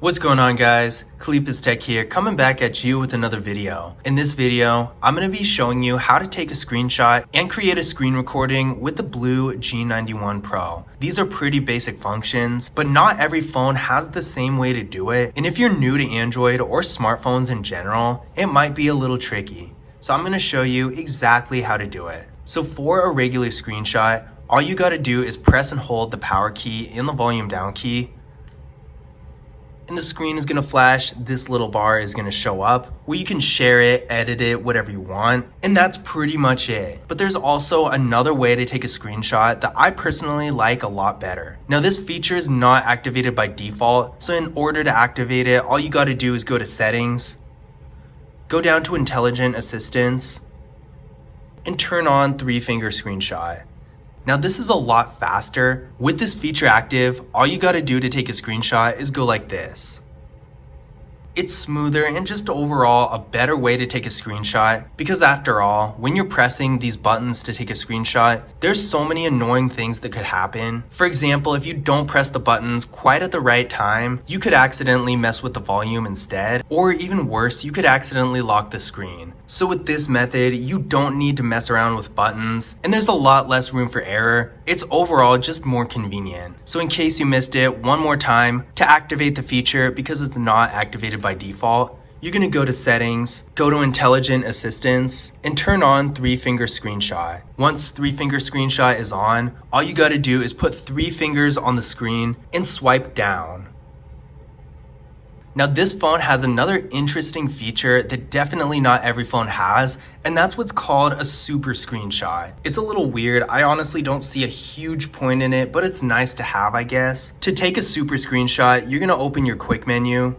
What's going on, guys? Kalip's Tech here, coming back at you with another video. In this video, I'm going to be showing you how to take a screenshot and create a screen recording with the BLU G91 Pro. These are pretty basic functions, but not every phone has the same way to do it. And if you're new to Android or smartphones in general, it might be a little tricky. So I'm going to show you exactly how to do it. So for a regular screenshot, all you got to do is press and hold the power key and the volume down key. And the screen is going to flash. This little bar is going to show up where you can share it, edit it, whatever you want. And that's pretty much it. But there's also another way to take a screenshot that I personally like a lot better. Now this feature is not activated by default. So in order to activate it, all you got to do is go to settings, go down to intelligent assistance, and turn on 3-finger screenshot. Now this is a lot faster. With this feature active, all you gotta do to take a screenshot is go like this. It's smoother and just overall a better way to take a screenshot because after all, when you're pressing these buttons to take a screenshot, there's so many annoying things that could happen. For example, if you don't press the buttons quite at the right time, you could accidentally mess with the volume instead, or even worse, you could accidentally lock the screen. So with this method, you don't need to mess around with buttons, and there's a lot less room for error. It's overall just more convenient. So in case you missed it, one more time, to activate the feature, because it's not activated by default, you're going to go to settings, go to intelligent assistance, and turn on 3-finger screenshot. Once 3-finger screenshot is on, all you got to do is put 3 fingers on the screen and swipe down. Now this phone has another interesting feature that definitely not every phone has, and that's what's called a super screenshot. It's a little weird. I honestly don't see a huge point in it, but it's nice to have, I guess. To take a super screenshot, you're gonna open your quick menu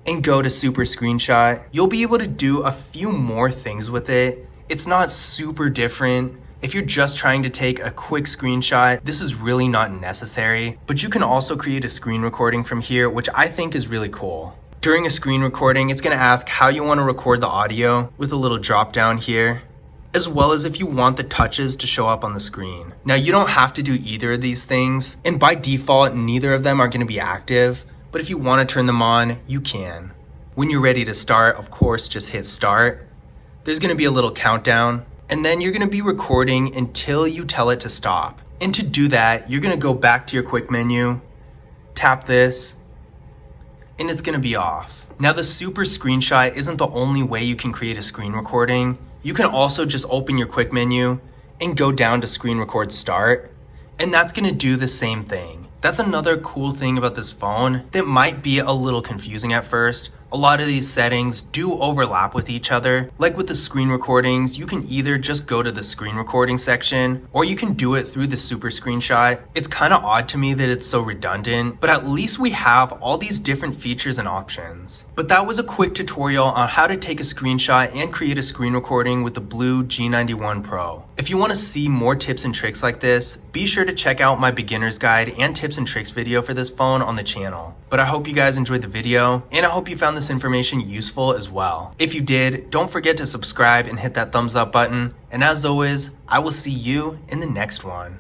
and go to super screenshot. You'll be able to do a few more things with it. It's not super different. If you're just trying to take a quick screenshot, this is really not necessary, but you can also create a screen recording from here, which I think is really cool. During a screen recording, it's gonna ask how you wanna record the audio with a little drop down here, as well as if you want the touches to show up on the screen. Now you don't have to do either of these things, and by default, neither of them are gonna be active, but if you wanna turn them on, you can. When you're ready to start, of course, just hit start. There's gonna be a little countdown, and then you're gonna be recording until you tell it to stop. And to do that, you're gonna go back to your quick menu, tap this, and it's gonna be off. Now the super screenshot isn't the only way you can create a screen recording. You can also just open your quick menu and go down to screen record start, and that's gonna do the same thing. That's another cool thing about this phone that might be a little confusing at first. A lot of these settings do overlap with each other. Like with the screen recordings, you can either just go to the screen recording section or you can do it through the super screenshot. It's kind of odd to me that it's so redundant, but at least we have all these different features and options. But that was a quick tutorial on how to take a screenshot and create a screen recording with the BLU G91 Pro. If you want to see more tips and tricks like this, be sure to check out my beginner's guide and tips and tricks video for this phone on the channel. But I hope you guys enjoyed the video, and I hope you found this information useful as well. If you did, don't forget to subscribe and hit that thumbs up button. And as always, I will see you in the next one.